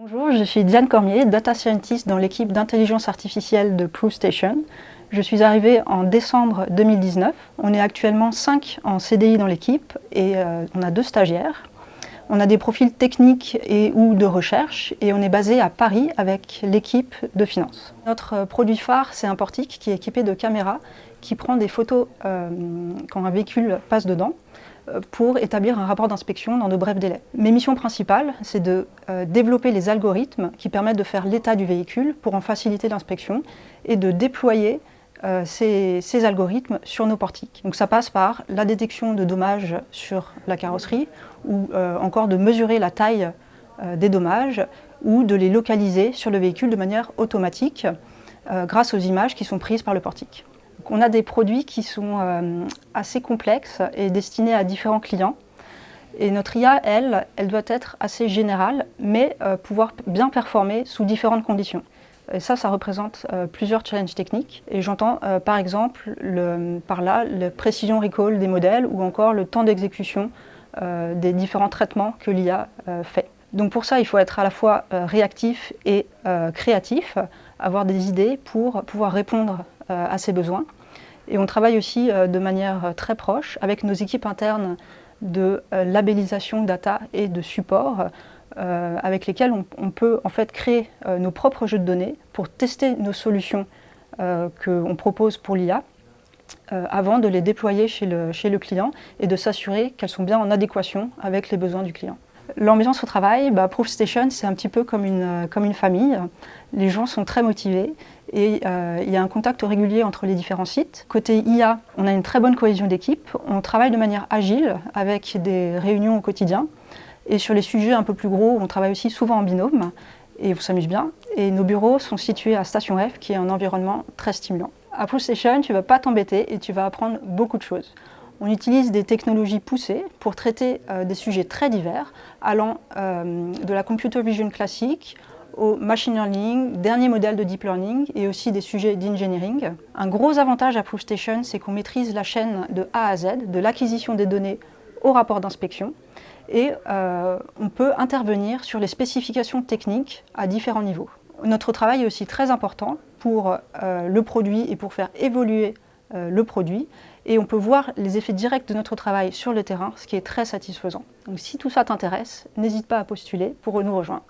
Bonjour, je suis Diane Cormier, Data Scientist dans l'équipe d'intelligence artificielle de Proofstation. Je suis arrivée en décembre 2019. On est actuellement 5 en CDI dans l'équipe et on a 2 stagiaires. On a des profils techniques et ou de recherche et on est basé à Paris avec l'équipe de finance. Notre produit phare, c'est un portique qui est équipé de caméras qui prend des photos quand un véhicule passe dedans pour établir un rapport d'inspection dans de brefs délais. Mes missions principales, c'est de développer les algorithmes qui permettent de faire l'état du véhicule pour en faciliter l'inspection et de déployer ces algorithmes sur nos portiques. Donc ça passe par la détection de dommages sur la carrosserie ou encore de mesurer la taille des dommages ou de les localiser sur le véhicule de manière automatique grâce aux images qui sont prises par le portique. Donc on a des produits qui sont assez complexes et destinés à différents clients. Et notre IA, elle doit être assez générale, mais pouvoir bien performer sous différentes conditions. Et ça représente plusieurs challenges techniques. Et j'entends par exemple par là la précision recall des modèles ou encore le temps d'exécution des différents traitements que l'IA fait. Donc pour ça, il faut être à la fois réactif et créatif, avoir des idées pour pouvoir répondre à ces besoins. Et on travaille aussi de manière très proche avec nos équipes internes de labellisation data et de support, avec lesquels on peut en fait créer nos propres jeux de données pour tester nos solutions qu'on propose pour l'IA avant de les déployer chez le client et de s'assurer qu'elles sont bien en adéquation avec les besoins du client. L'ambiance au travail, Proofstation, c'est un petit peu comme une famille. Les gens sont très motivés et il y a un contact régulier entre les différents sites. Côté IA, on a une très bonne cohésion d'équipe. On travaille de manière agile avec des réunions au quotidien. Et sur les sujets un peu plus gros, on travaille aussi souvent en binôme et on s'amuse bien. Et nos bureaux sont situés à Station F, qui est un environnement très stimulant. À Proofstation, tu ne vas pas t'embêter et tu vas apprendre beaucoup de choses. On utilise des technologies poussées pour traiter des sujets très divers, allant de la computer vision classique au machine learning, dernier modèle de deep learning et aussi des sujets d'engineering. Un gros avantage à Proofstation, c'est qu'on maîtrise la chaîne de A à Z, de l'acquisition des données au rapport d'inspection. Et on peut intervenir sur les spécifications techniques à différents niveaux. Notre travail est aussi très important pour le produit et pour faire évoluer le produit. Et on peut voir les effets directs de notre travail sur le terrain, ce qui est très satisfaisant. Donc si tout ça t'intéresse, n'hésite pas à postuler pour nous rejoindre.